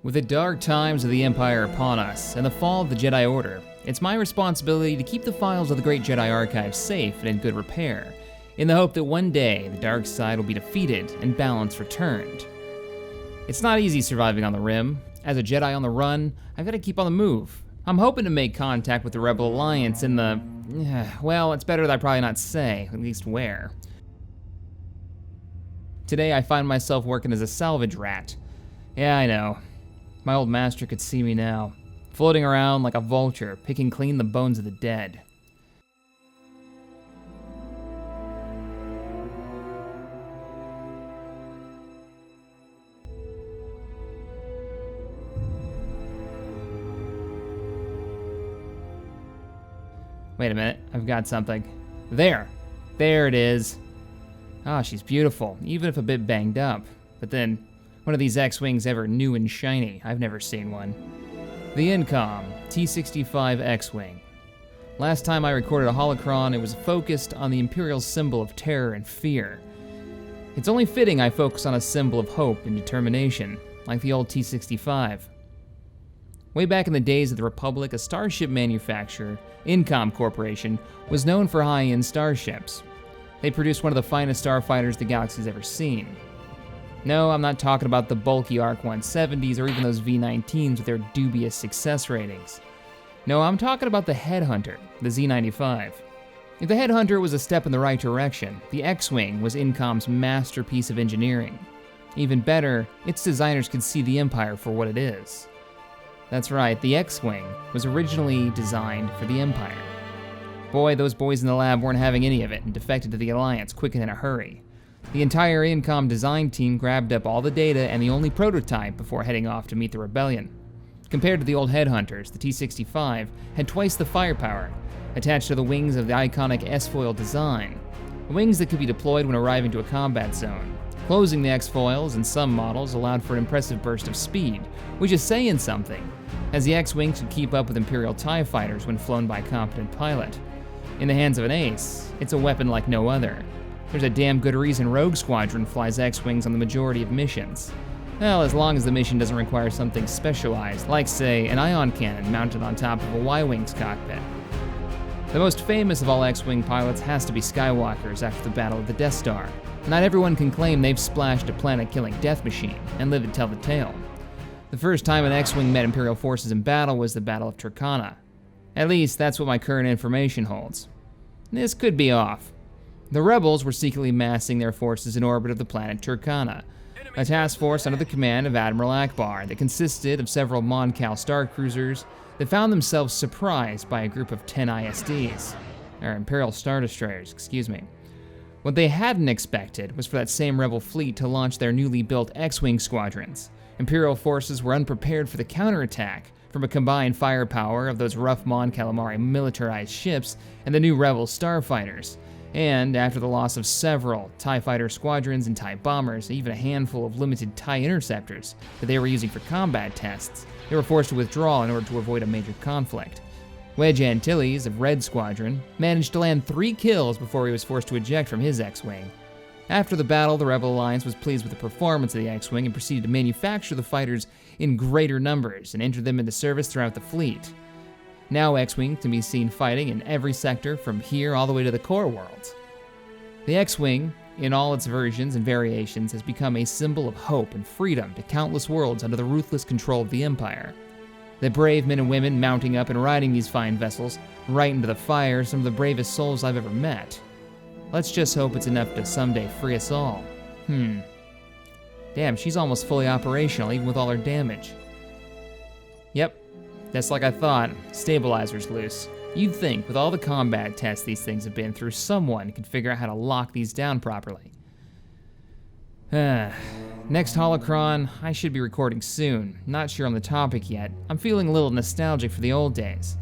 With the dark times of the Empire upon us and the fall of the Jedi Order, it's my responsibility to keep the files of the great Jedi Archive safe and in good repair, in the hope that one day the dark side will be defeated and balance returned. It's not easy surviving on the Rim. As a Jedi on the run, I've got to keep on the move. I'm hoping to make contact with the Rebel Alliance in the... well, it's better that I probably not say, at least where. Today I find myself working as a salvage rat. Yeah, I know. My old master could see me now, floating around like a vulture, picking clean the bones of the dead. Wait a minute, I've got something. There it is. Ah, she's beautiful, even if a bit banged up. But then, one of these X-wings ever new and shiny? I've never seen one. The Incom T-65 X-wing. Last time I recorded a holocron, it was focused on the Imperial symbol of terror and fear. It's only fitting I focus on a symbol of hope and determination, like the old T-65. Way back in the days of the Republic, a starship manufacturer, Incom Corporation, was known for high-end starships. They produced one of the finest starfighters the galaxy's ever seen. No, I'm not talking about the bulky ARC 170s or even those V-19s with their dubious success ratings. No, I'm talking about the Headhunter, the Z-95. If the Headhunter was a step in the right direction, the X-wing was Incom's masterpiece of engineering. Even better, its designers could see the Empire for what it is. That's right, the X-wing was originally designed for the Empire. Boy, those boys in the lab weren't having any of it and defected to the Alliance quick and in a hurry. The entire Incom design team grabbed up all the data and the only prototype before heading off to meet the rebellion. Compared to the old Headhunters, the T-65 had twice the firepower, attached to the wings of the iconic S-foil design, wings that could be deployed when arriving to a combat zone. Closing the X-foils in some models allowed for an impressive burst of speed, which is saying something, as the X-wing could keep up with Imperial TIE fighters when flown by a competent pilot. In the hands of an ace, it's a weapon like no other. There's a damn good reason Rogue Squadron flies X-wings on the majority of missions. Well, as long as the mission doesn't require something specialized, like say, an ion cannon mounted on top of a Y-wing's cockpit. The most famous of all X-wing pilots has to be Skywalker's after the Battle of the Death Star. Not everyone can claim they've splashed a planet-killing death machine and live to tell the tale. The first time an X-wing met Imperial forces in battle was the Battle of Turkana. At least, that's what my current information holds. This could be off. The rebels were secretly massing their forces in orbit of the planet Turkana, a task force under the command of Admiral Akbar that consisted of several Mon Cal star cruisers that found themselves surprised by a group of 10 ISDs, or Imperial Star Destroyers, excuse me. What they hadn't expected was for that same rebel fleet to launch their newly built X-wing squadrons. Imperial forces were unprepared for the counterattack from a combined firepower of those rough Mon Calamari militarized ships and the new rebel starfighters. And after the loss of several TIE fighter squadrons and TIE bombers, even a handful of limited TIE interceptors that they were using for combat tests, they were forced to withdraw in order to avoid a major conflict. Wedge Antilles of Red Squadron managed to land 3 kills before he was forced to eject from his X-wing. After the battle, the Rebel Alliance was pleased with the performance of the X-wing and proceeded to manufacture the fighters in greater numbers and enter them into service throughout the fleet. Now X-wing can be seen fighting in every sector from here all the way to the core worlds. The X-wing, in all its versions and variations, has become a symbol of hope and freedom to countless worlds under the ruthless control of the Empire. The brave men and women mounting up and riding these fine vessels right into the fire are some of the bravest souls I've ever met. Let's just hope it's enough to someday free us all. Damn, she's almost fully operational even with all her damage. Yep, just like I thought, stabilizer's loose. You'd think, with all the combat tests these things have been through, someone could figure out how to lock these down properly. Next holocron, I should be recording soon. Not sure on the topic yet. I'm feeling a little nostalgic for the old days.